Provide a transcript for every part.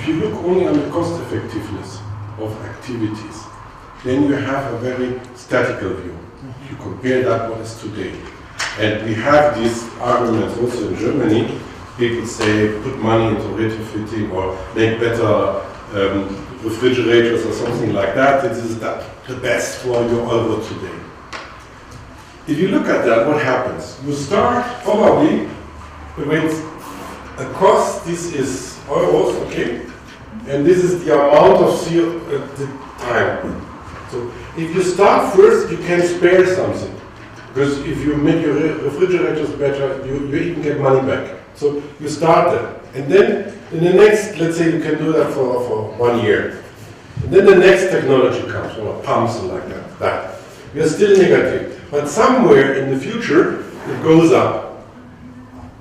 you look only on the cost effectiveness of activities, then you have a very statical view. You compare that what is today. And we have these arguments also in Germany. People say put money into retrofitting or make better refrigerators or something like that. This is the best for your euro today. If you look at that, what happens? You start probably with a cost, this is euros, okay? And this is the amount of CO at the time. So if you start first, you can spare something. Because if you make your refrigerators better, you even get money back. So you start there. And then in the next, let's say you can do that for 1 year. And then the next technology comes, or pumps and like that. We are still negative. But somewhere in the future, it goes up.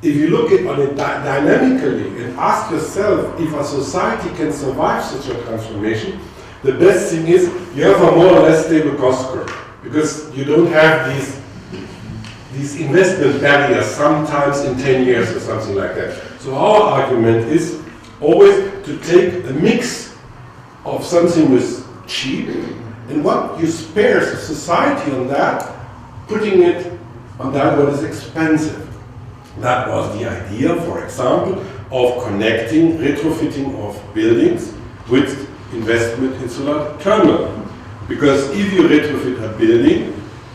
If you look at it dynamically and ask yourself if a society can survive such a transformation, the best thing is you have a more or less stable cost curve. Because you don't have these investment barriers sometimes in 10 years or something like that. So our argument is always to take a mix of something with cheap and what you spare the society on that, putting it on that what is expensive. That was the idea, for example, of connecting retrofitting of buildings with investment in solar thermal. Because if you retrofit a building,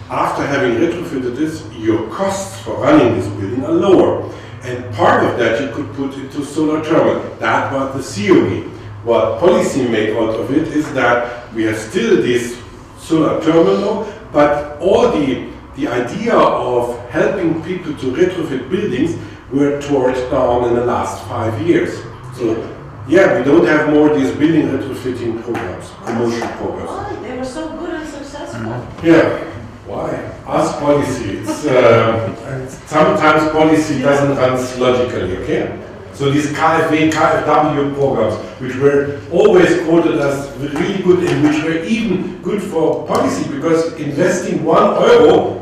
after having retrofitted this, your costs for running this building are lower. And part of that you could put into solar thermal. That was the theory. What policy made out of it is that we have still this solar thermal, but all the idea of helping people to retrofit buildings were torn down in the last 5 years. So, yeah, we don't have more these building retrofitting programs, promotion programs. Why? They were so good and successful. Yeah. Why? Ask policy. It's, sometimes policy doesn't run logically, okay? So these KfW, KfW programs, which were always quoted as really good and which were even good for policy because investing €1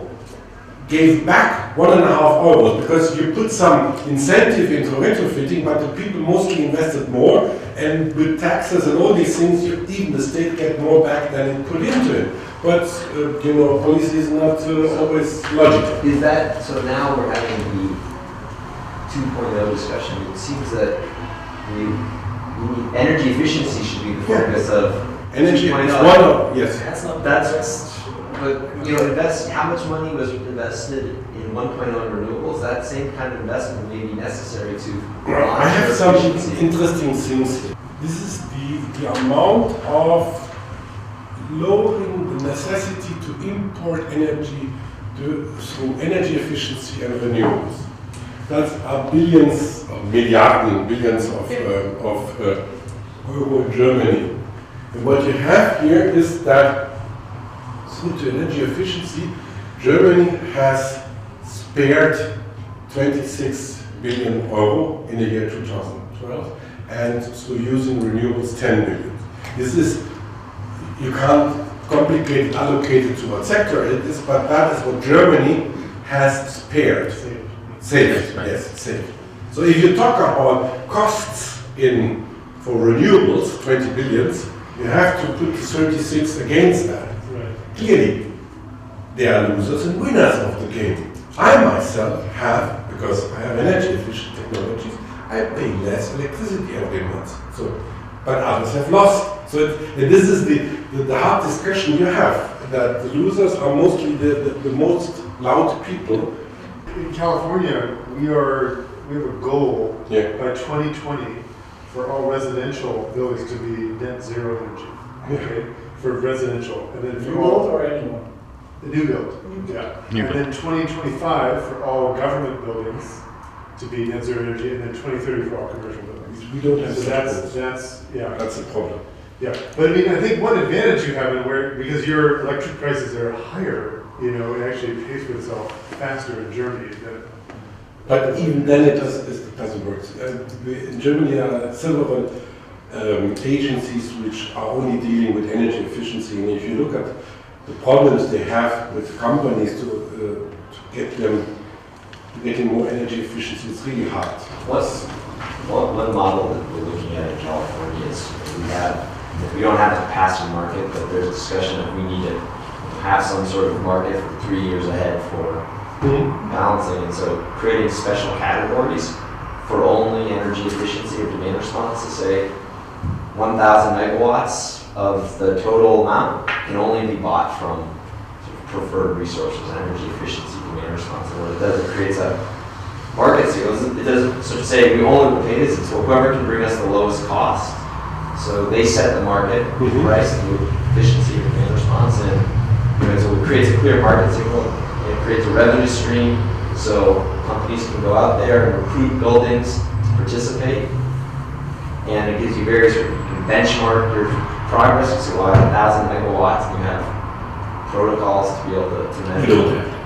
gave back €1.5 because you put some incentive into retrofitting, but the people mostly invested more, and with taxes and all these things, even the state get more back than it put into it. But you know, policy is not always logical. Is that so? Now we're having the 2.0 discussion. It seems that energy efficiency should be the focus of energy. 2.0. Yes. That's. But you know, how much money was invested in 1.0 in renewables? That same kind of investment may be necessary to. I have some interesting things. This is the amount of lowering the necessity to import energy through energy efficiency and renewables. That's billions of billions of euro in Germany. And what you have here is that through to energy efficiency, Germany has spared 26 billion euro in the year 2012, and through using renewables 10 billion. This is, you can't complicate allocate it to what sector it is, but that is what Germany has spared. Saved, yes, saved. So if you talk about costs for renewables, 20 billions, you have to put the 36 against that. Clearly, there are losers and winners of the game. I myself have, because I have energy efficient technologies, I pay less electricity every month. So, but others have lost. So, and this is the hard discussion you have, that the losers are mostly the most loud people. In California, we have a goal by 2020 for all residential buildings to be net zero energy. Okay. For residential, and then new build or anyone? The new build, and then 2025 for all government buildings to be net zero energy, and then 2030 for all commercial buildings. We don't have so that's a problem. Yeah, but I mean, I think one advantage you have because your electric prices are higher, you know, it actually pays for itself faster in Germany. But even then, it doesn't work. In Germany, there are several agencies which are only dealing with energy efficiency, and if you look at the problems they have with companies to get them getting more energy efficiency, it's really hard. What's One model that we're looking at in California is we don't have a capacity market, but there's a discussion that we need to have some sort of market for 3 years ahead for balancing, and so creating special categories for only energy efficiency or demand response to say 1,000 megawatts of the total amount can only be bought from sort of preferred resources, energy efficiency, demand response. And what it does, it creates a market. So it doesn't sort of say we only will pay this. It's whoever can bring us the lowest cost. So they set the market price through efficiency and demand response, and so it creates a clear market signal. It creates a revenue stream, so companies can go out there and recruit buildings to participate, and it gives you various, you can benchmark your progress. You say, well, I have 1,000 megawatts, and you have protocols to be able to measure.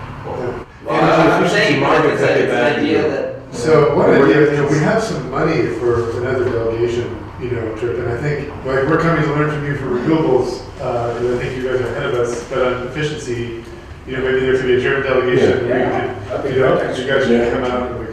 I'm saying it's an idea that. So one idea, we have some money for another delegation, trip, and I think like we're coming to learn from you for renewables. I think you guys are ahead of us, but on efficiency, maybe there could be a German delegation. You guys should come out and